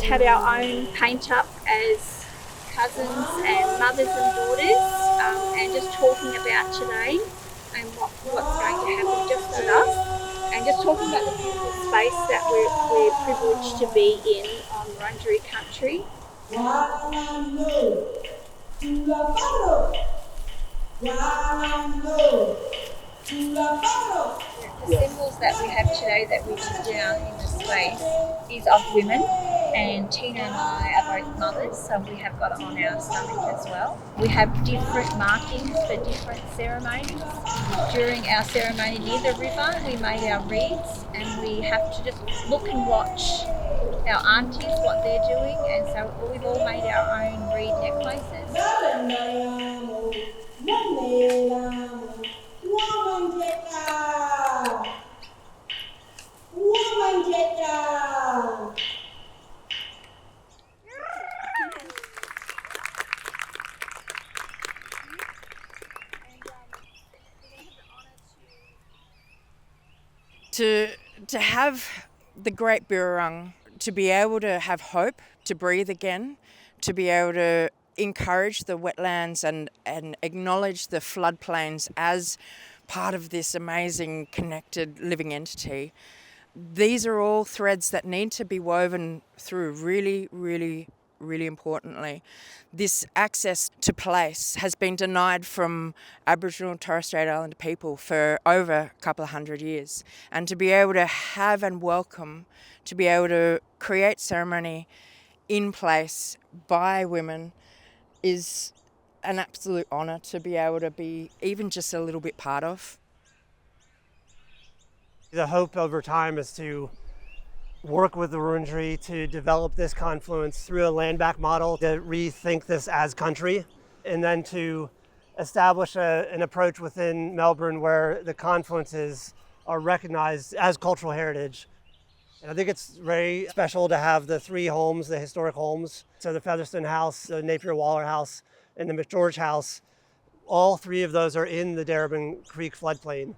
had our own paint up as cousins and mothers and daughters, and just talking about today and what's going to happen just with us, and just talking about the beautiful space that we're privileged to be in on Wurundjeri country. The symbols that we have today that we put down in the space is of women, and Tina and I are both mothers, so we have got it on our stomach as well. We have different markings for different ceremonies. During our ceremony near the river, we made our reeds, and we have to just look and watch our aunties, what they're doing, and so we've all made our own reed necklaces. To have the Great Birrarung, to be able to have hope, to breathe again, to be able to encourage the wetlands and acknowledge the floodplains as part of this amazing connected living entity. These are all threads that need to be woven through really, really, really importantly. This access to place has been denied from Aboriginal and Torres Strait Islander people for over a couple of hundred years. And to be able to have and welcome, to be able to create ceremony in place by women is an absolute honour to be able to be even just a little bit part of. The hope over time is to work with the Wurundjeri to develop this confluence through a land back model, to rethink this as country, and then to establish an approach within Melbourne where the confluences are recognized as cultural heritage. And I think it's very special to have the three homes, the historic homes, so the Featherstone House, the Napier Waller House, and the Macgeorge House. All three of those are in the Darebin Creek floodplain.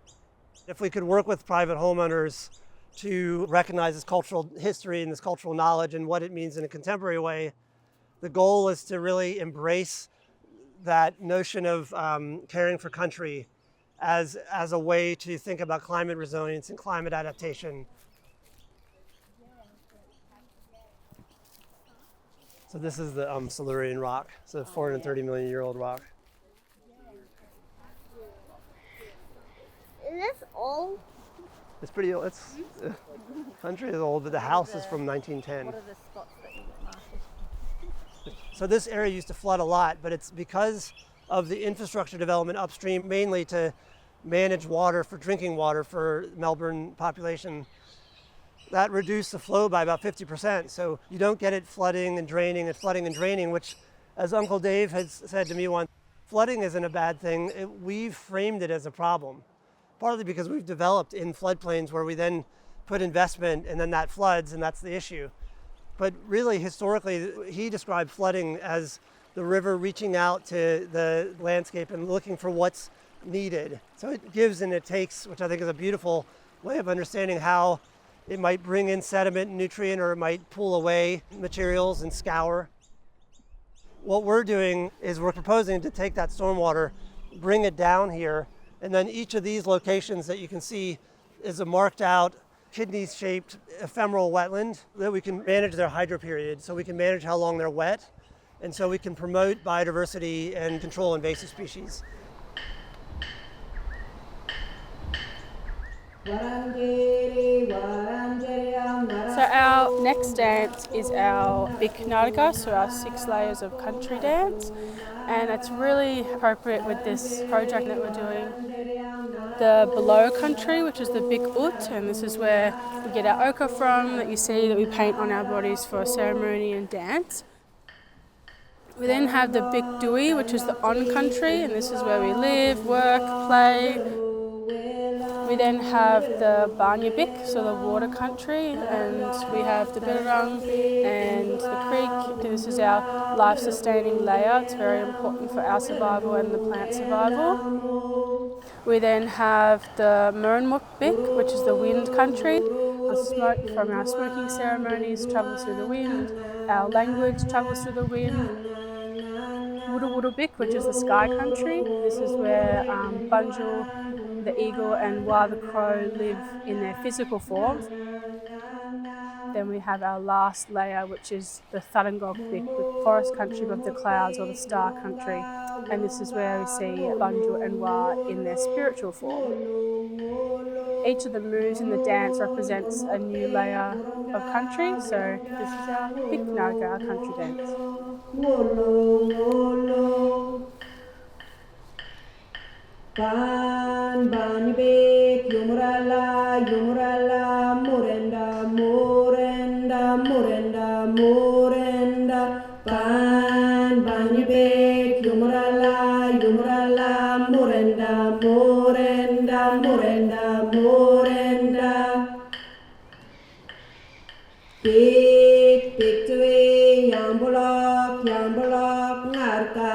If we could work with private homeowners to recognize this cultural history and this cultural knowledge and what it means in a contemporary way, the goal is to really embrace that notion of caring for country as a way to think about climate resilience and climate adaptation. So this is the Silurian rock, so 430 million year old rock. Is this old? It's pretty old. It's country is old, but the house is from 1910. What are the spots that you marked? So this area used to flood a lot, but it's because of the infrastructure development upstream, mainly to manage water for drinking water for Melbourne population. That reduced the flow by about 50%. So you don't get it flooding and draining, which, as Uncle Dave has said to me once, flooding isn't a bad thing. We've framed it as a problem. Partly because we've developed in floodplains where we then put investment and then that floods, and that's the issue. But really, historically, he described flooding as the river reaching out to the landscape and looking for what's needed. So it gives and it takes, which I think is a beautiful way of understanding how it might bring in sediment and nutrient, or it might pull away materials and scour. What we're doing is we're proposing to take that stormwater, bring it down here, and then each of these locations that you can see is a marked out kidney-shaped ephemeral wetland that we can manage their hydro period, so we can manage how long they're wet, and so we can promote biodiversity and control invasive species. So our next dance is our big Karnataka, so our 6 layers of country dance, and it's really appropriate with this project that we're doing. The below country, which is the big ut, and this is where we get our ochre from that you see that we paint on our bodies for ceremony and dance. We then have the big dui, which is the on country, and this is where we live, work, play. We then have the Banyabik, so the water country, and we have the Birrarung and the creek. This is our life-sustaining layer. It's very important for our survival and the plant survival. We then have the Murrumuk Bik, which is the wind country, The smoke from our smoking ceremonies travels through the wind. Our language travels through the wind. Wurundjeri, which is the sky country. This is where Bunjil, the eagle, and Wa the crow live in their physical forms. Then we have our last layer, which is the Thurungogpik, the forest country above the clouds, or the star country. And this is where we see Bunjil and Wa in their spiritual form. Each of the moves in the dance represents a new layer of country. So this is our Biknarga, our country dance. Ban bani bek yumrala morenda ban bani bek yumrala morenda big tuwe yambolok ngarka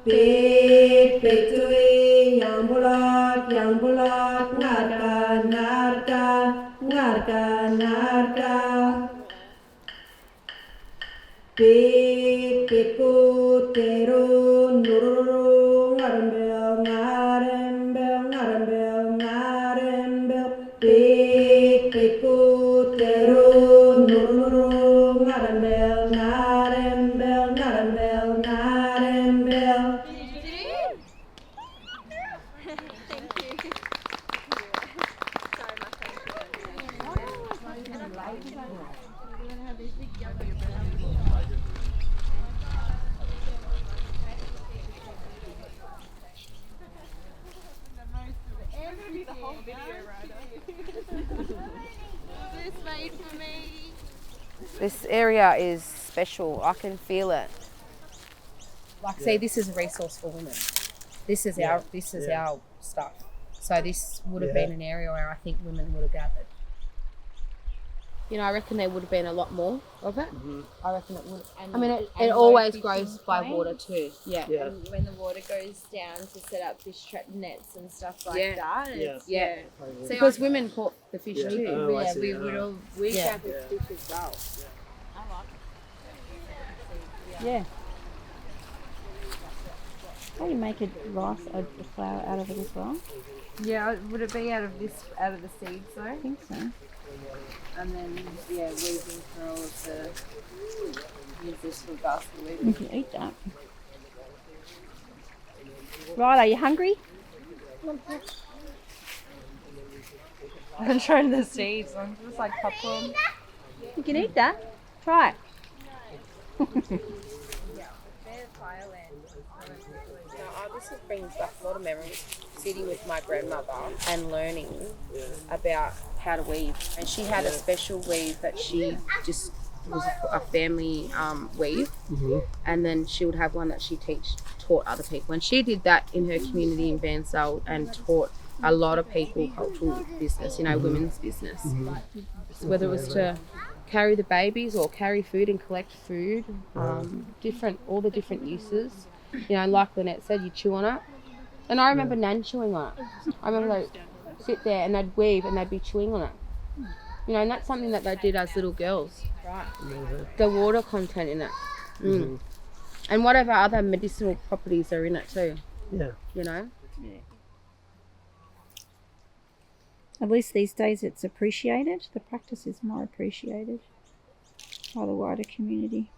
big tuwe yambolok ngarka big kutero nururu ngarembel big kutero nururu ngarembel This area is special. I can feel it. Like, see, this is a resource for women. This is our stuff. So this would have been an area where I think women would have gathered. You know, I reckon there would have been a lot more of it. Mm-hmm. I reckon it would. I mean, it always grows by water too. Yeah. And when the water goes down to set up fish trap nets and stuff like that. Yeah. So because women caught the fish too. Oh, we would all gathered fish as well. I like it. Yeah. How do you make a rice, a flour out of it as well? Yeah, would it be out of the seeds though? I think so. And then weaving through all of the use this for basket weaving. You can eat that. Right, are you hungry? I'm trying the seeds. I'm just like popcorn. You can eat that. Try it. This brings back a lot of memories. Sitting with my grandmother and learning about how to weave. And she had a special weave that she just was a family weave. Mm-hmm. And then she would have one that she taught other people. And she did that in her community in Bansal and taught a lot of people cultural business, women's business. Mm-hmm. So whether it was to carry the babies or carry food and collect food, all the different uses. Like Lynette said, you chew on it. And I remember Nan chewing on it. I remember they'd sit there and they'd weave and they'd be chewing on it. And that's something that they did as little girls. Right. The water content in it. Mm-hmm. And whatever other medicinal properties are in it too. Yeah. Yeah. At least these days it's appreciated. The practice is more appreciated by the wider community.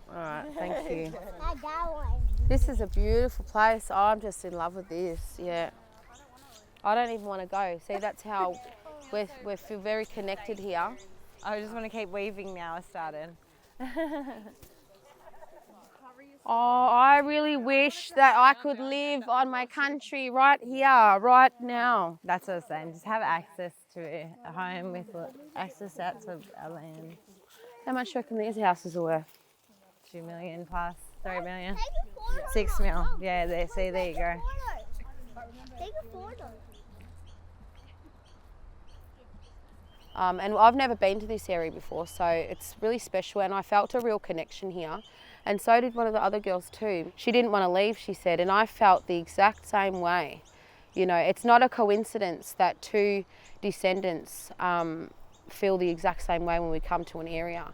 All right, thank you. This is a beautiful place. I'm just in love with this. Yeah. I don't even want to go. See, that's how we feel very connected here. I just want to keep weaving now. I started. I really wish that I could live on my country right here, right now. That's what I was saying. Just have access to a home with access out to our land. How much do you reckon these houses are worth? 2 million plus 3 million. 6 mil. Yeah, there you go. Take a photo. And I've never been to this area before, so it's really special, and I felt a real connection here. And so did one of the other girls too. She didn't want to leave, she said, and I felt the exact same way. You know, it's not a coincidence that two descendants feel the exact same way when we come to an area.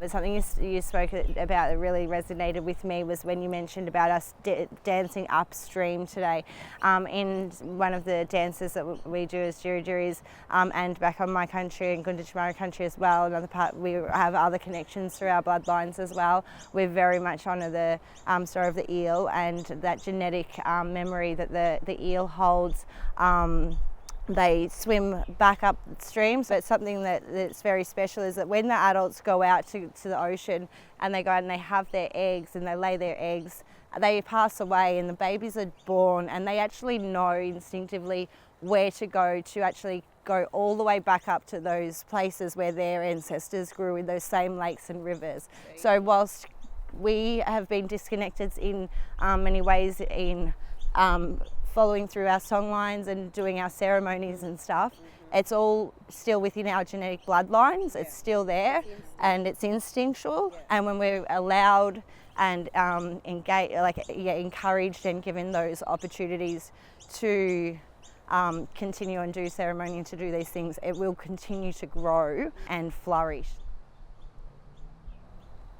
But something you spoke about that really resonated with me was when you mentioned about us dancing upstream today. In one of the dances that we do as Wurundjeris, and back on my country and Wurundjeri country as well, another part, we have other connections through our bloodlines as well. We very much honour the story of the eel and that genetic memory that the eel holds. They swim back upstream, so it's something that's very special, is that when the adults go out to the ocean and they go out and they have their eggs and they lay their eggs, they pass away and the babies are born, and they actually know instinctively where to actually go all the way back up to those places where their ancestors grew in those same lakes and rivers. So whilst we have been disconnected in many ways in following through our songlines and doing our ceremonies and stuff, it's all still within our genetic bloodlines. It's still there, and it's instinctual. And when we're allowed and encouraged and given those opportunities to continue and do ceremony and to do these things, it will continue to grow and flourish.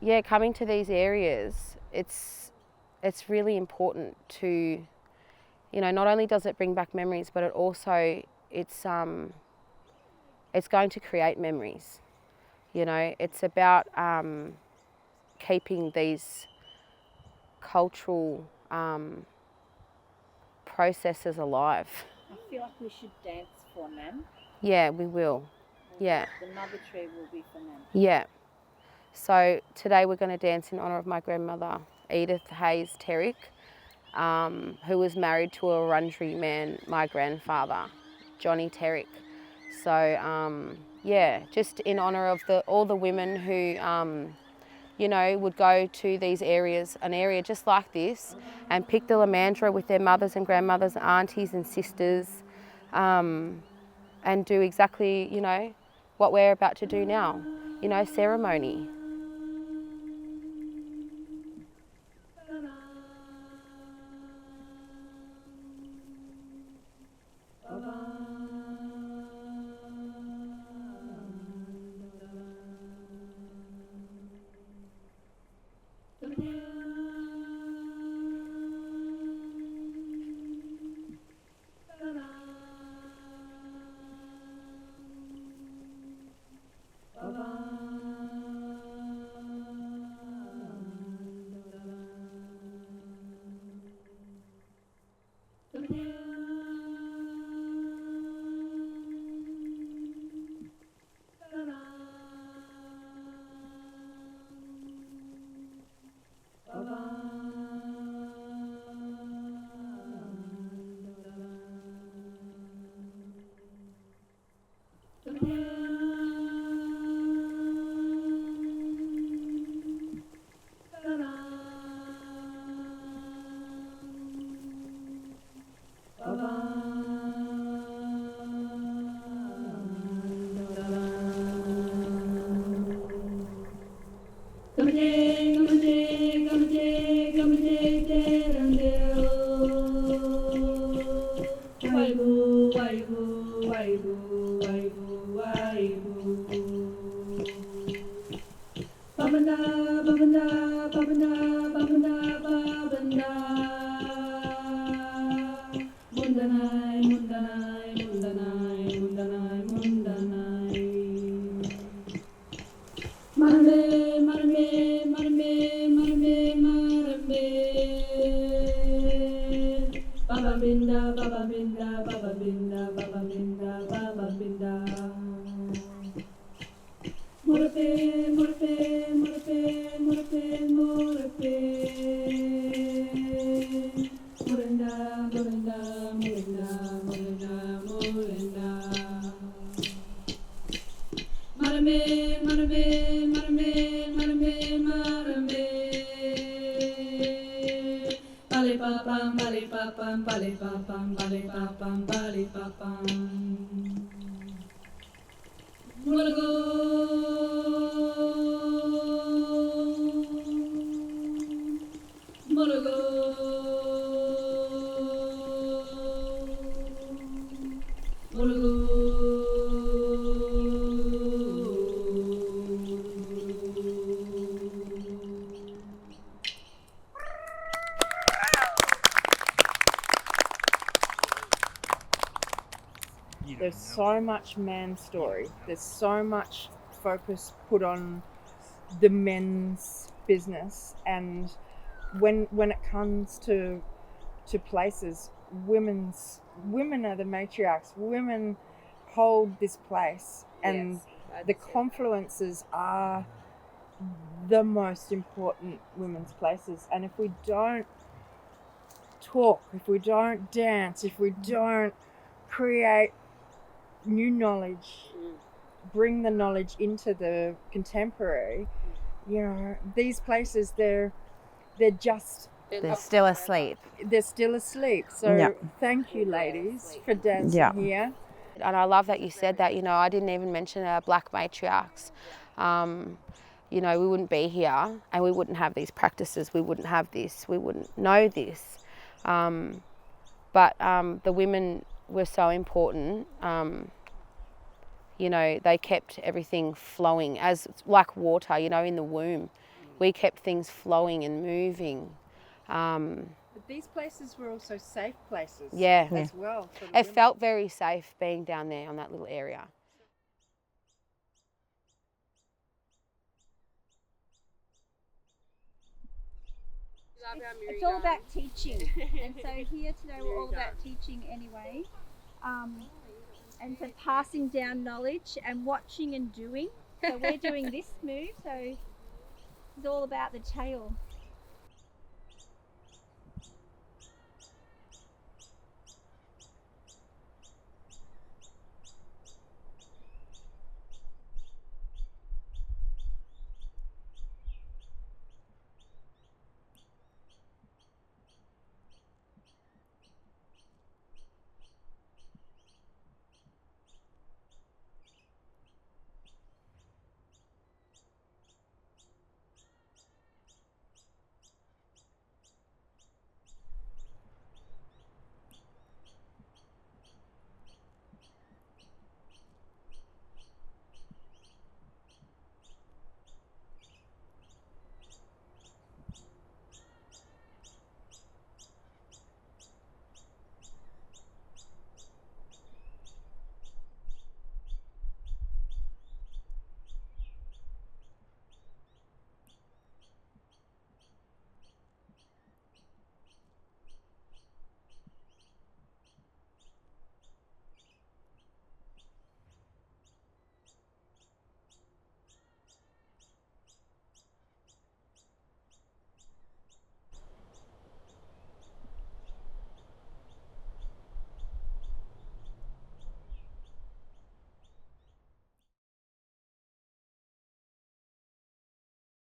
Yeah, coming to these areas, it's really important to, you know, not only does it bring back memories, but it also, it's going to create memories. You know, it's about keeping these cultural processes alive. I feel like we should dance for Nan. Yeah, we will. Yeah. The mother tree will be for Nan. Yeah. So today we're going to dance in honour of my grandmother, Edith Hayes Terrick, who was married to a Wurundjeri man, my grandfather, Johnny Terrick. So yeah, just in honour of all the women who, you know, would go to these areas, an area just like this, and pick the lamandra with their mothers and grandmothers, aunties and sisters, and do exactly, you know, what we're about to do now, you know, ceremony. There's so much man story. There's so much focus put on the men's business, and when it comes to places, women are the matriarchs. Women hold this place, and the confluences are the most important women's places. And if we don't talk, if we don't dance, if we don't create new knowledge, bring the knowledge into the contemporary, you know, these places, they're still asleep. They're still asleep. So thank you, ladies, for dancing here. And I love that you said that. You know, I didn't even mention our black matriarchs. You know, we wouldn't be here and we wouldn't have these practices. We wouldn't have this. We wouldn't know this. But the women were so important. You know, they kept everything flowing as like water, you know, in the womb. We kept things flowing and moving. But these places were also safe places as well. For the it women. felt very safe being down there on that little area. It's all about teaching, and so here today we're all about teaching anyway, and so passing down knowledge and watching and doing. So we're doing this move, so it's all about the tail.